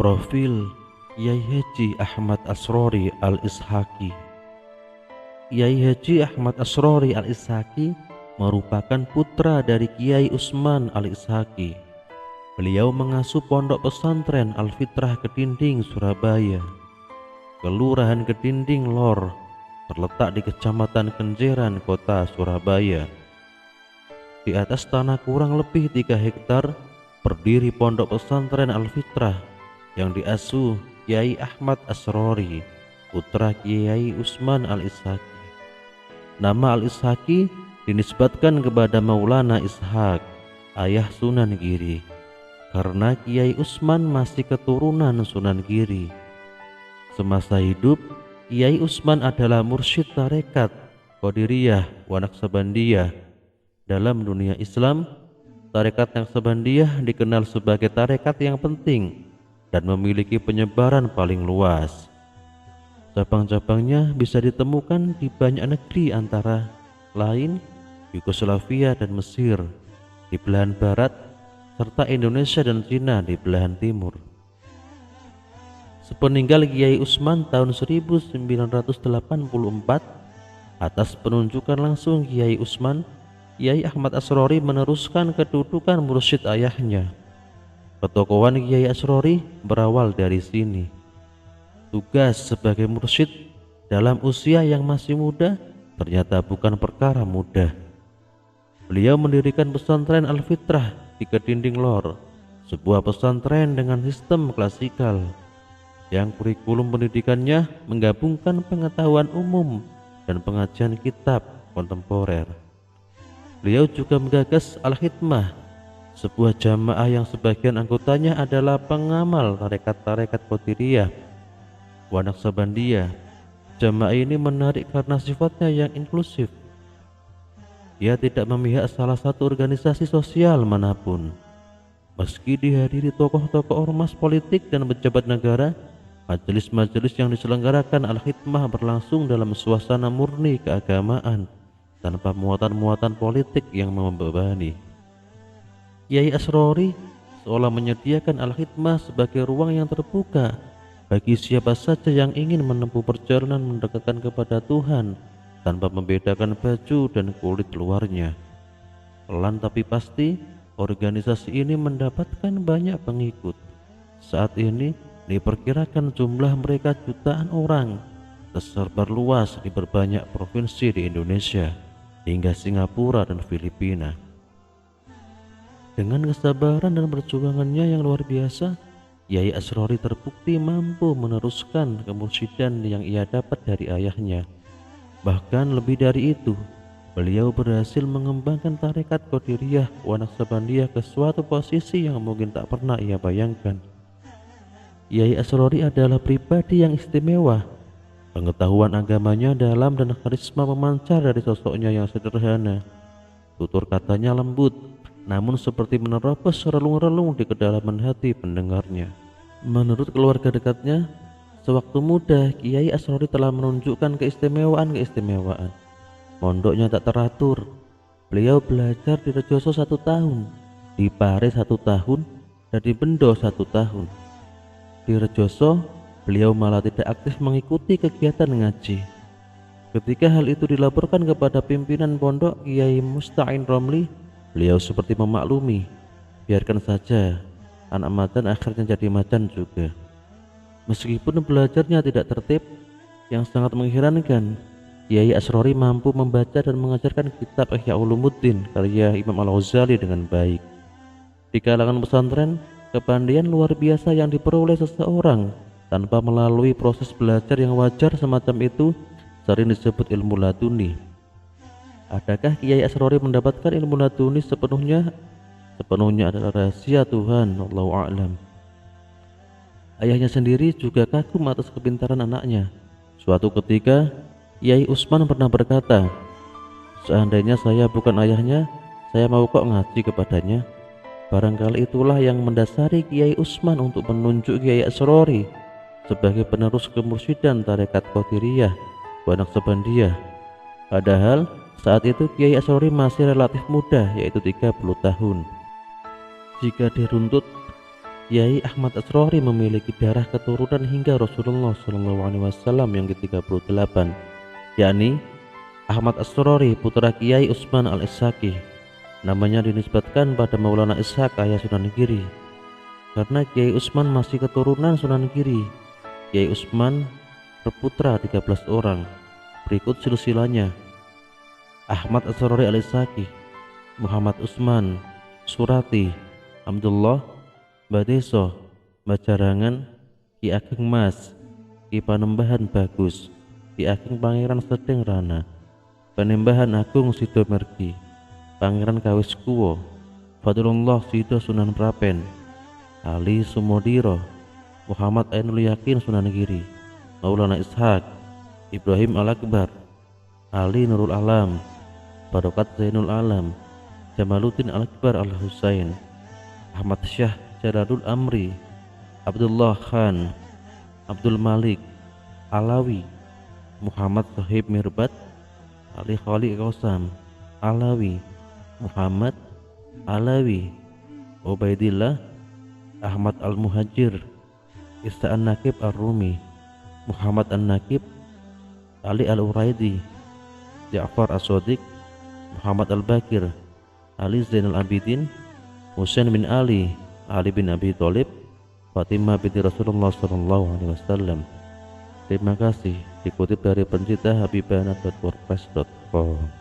Profil Kiai Haji Ahmad Asrori Al-Ishaqi. Kiai Haji Ahmad Asrori Al-Ishaqi merupakan putra dari Kiai Usman Al-Ishaqi. Beliau mengasuh pondok pesantren Al-Fitrah Kedinding, Surabaya. Kelurahan Kedinding Lor terletak di Kecamatan Kenjeran, Kota Surabaya. Di atas tanah kurang lebih 3 hektar berdiri pondok pesantren Al-Fitrah yang diasuh Kiai Ahmad Asrori, putra Kiai Usman Al-Ishaqi. Nama Al-Ishaqi dinisbatkan kepada Maulana Ishaq, ayah Sunan Giri, karena Kiai Usman masih keturunan Sunan Giri. Semasa hidup, Kiai Usman adalah mursyid tarekat Qadiriyah wa Naqsabandiyah. Dalam dunia Islam, tarekat Naqsabandiyah dikenal sebagai tarekat yang penting dan memiliki penyebaran paling luas. Cabang-cabangnya bisa ditemukan di banyak negeri antara lain Yugoslavia dan Mesir di belahan barat, serta Indonesia dan Cina di belahan timur. Sepeninggal Kiai Usman tahun 1984, atas penunjukan langsung Kiai Usman, Kiai Ahmad Asrori meneruskan kedudukan mursyid ayahnya. Ketokohan Kiai Asrori berawal dari sini. Tugas sebagai mursyid dalam usia yang masih muda ternyata bukan perkara mudah. Beliau mendirikan pesantren Al-Fitrah di Kedinding Lor, sebuah pesantren dengan sistem klasikal yang kurikulum pendidikannya menggabungkan pengetahuan umum dan pengajian kitab kontemporer. Beliau juga menggagas Al-Hikmah, sebuah jamaah yang sebagian anggotanya adalah pengamal tarekat-tarekat Qadiriyah wa Naqsabandiyah. Jamaah ini menarik karena sifatnya yang inklusif. Ia tidak memihak salah satu organisasi sosial manapun. Meski dihadiri tokoh-tokoh ormas politik dan pejabat negara, majelis-majelis yang diselenggarakan Al-Hikmah berlangsung dalam suasana murni keagamaan tanpa muatan-muatan politik yang membebani. Kiai Asrori seolah menyediakan Al-Hikmah sebagai ruang yang terbuka bagi siapa saja yang ingin menempuh perjalanan mendekatkan kepada Tuhan tanpa membedakan baju dan kulit luarnya. Pelan tapi pasti, organisasi ini mendapatkan banyak pengikut. Saat ini diperkirakan jumlah mereka jutaan orang, tersebar luas di berbanyak provinsi di Indonesia hingga Singapura dan Filipina. Dengan kesabaran dan perjuangannya yang luar biasa, Kiai Asrori terbukti mampu meneruskan kemursyidan yang ia dapat dari ayahnya. Bahkan lebih dari itu, beliau berhasil mengembangkan tarekat Qadiriyah wa Naqsabandiyah ke suatu posisi yang mungkin tak pernah ia bayangkan. Kiai Asrori adalah pribadi yang istimewa. Pengetahuan agamanya dalam dan karisma memancar dari sosoknya yang sederhana. Tutur katanya lembut, namun seperti menerobos relung-relung di kedalaman hati pendengarnya. Menurut keluarga dekatnya, sewaktu muda Kiai Asrori telah menunjukkan keistimewaan. Mondoknya tak teratur. Beliau belajar di Rejoso 1 tahun, di Pare 1 tahun, dan di Bendo 1 tahun. Di Rejoso, beliau malah tidak aktif mengikuti kegiatan ngaji. Ketika hal itu dilaporkan kepada pimpinan pondok Kiai Musta'in Romli, beliau seperti memaklumi. Biarkan saja, anak macan akhirnya jadi macan juga. Meskipun belajarnya tidak tertib, yang sangat mengherankan, Kiai Asrori mampu membaca dan mengajarkan kitab Ihya Ulumuddin karya Imam Al-Ghazali dengan baik. Di kalangan pesantren, kepandaian luar biasa yang diperoleh seseorang tanpa melalui proses belajar yang wajar semacam itu sering disebut ilmu laduni. Adakah Kiai Asrori mendapatkan ilmu laduni sepenuhnya? Sepenuhnya adalah rahasia Tuhan, Allahu a'lam. Ayahnya sendiri juga kagum atas kepintaran anaknya. Suatu ketika, Kiai Usman pernah berkata, "Seandainya saya bukan ayahnya, saya mau kok ngaji kepadanya." Barangkali itulah yang mendasari Kiai Usman untuk menunjuk Kiai Asrori sebagai penerus kemursyidan tarekat Qadiriyah wa Naqsabandiyah. Padahal saat itu Kiai Asrori masih relatif muda, yaitu 30 tahun. Jika diruntut, Kiai Ahmad Asrori memiliki darah keturunan hingga Rasulullah SAW yang ke-38, yakni Ahmad Asrori putra Kiai Utsman Al-Ishaqi. Namanya dinisbatkan pada Maulana Ishaq ayah Sunan Giri karena Kiai Utsman masih keturunan Sunan Giri. Kiai Utsman berputra 13 orang. Berikut silsilahnya: Ahmad Asrori Al-Ishaqi, Muhammad Utsman, Surati, Abdullah, Badeso, Bajarangan, Ki Ageng Mas, Ki Panembahan Bagus, Ki Ageng Pangeran Sedeng Rana, Panembahan Agung Sido Mergi, Pangeran Kawis Kuwo, Fadlullah Sido Sunan Prapen, Ali Sumodiro, Muhammad Ainul Yakin Sunan Giri, Maulana Ishaq, Ibrahim Al-Akbar, Ali Nurul Alam, Barokat Zainul Alam, Jamaluddin Al-Akbar Al-Husain, Ahmad Syah Jalalul Amri, Abdullah Khan, Abdul Malik, Alawi, Muhammad Sohib Mirbat, Ali Khali Qasam, Alawi, Muhammad Alawi, Ubaidillah, Ahmad Al-Muhajir, Isa An-Nakib Ar-Rumi, Muhammad An-Nakib, Ali Al-Uraidi, Ja'far As-Sodiq, Muhammad Al-Bakir, Ali Zainal Abidin, Husain bin Ali, Ali bin Abi Thalib, Fatimah binti Rasulullah SAW. Terima kasih. Dikutip dari pencinta habibana.wordpress.com.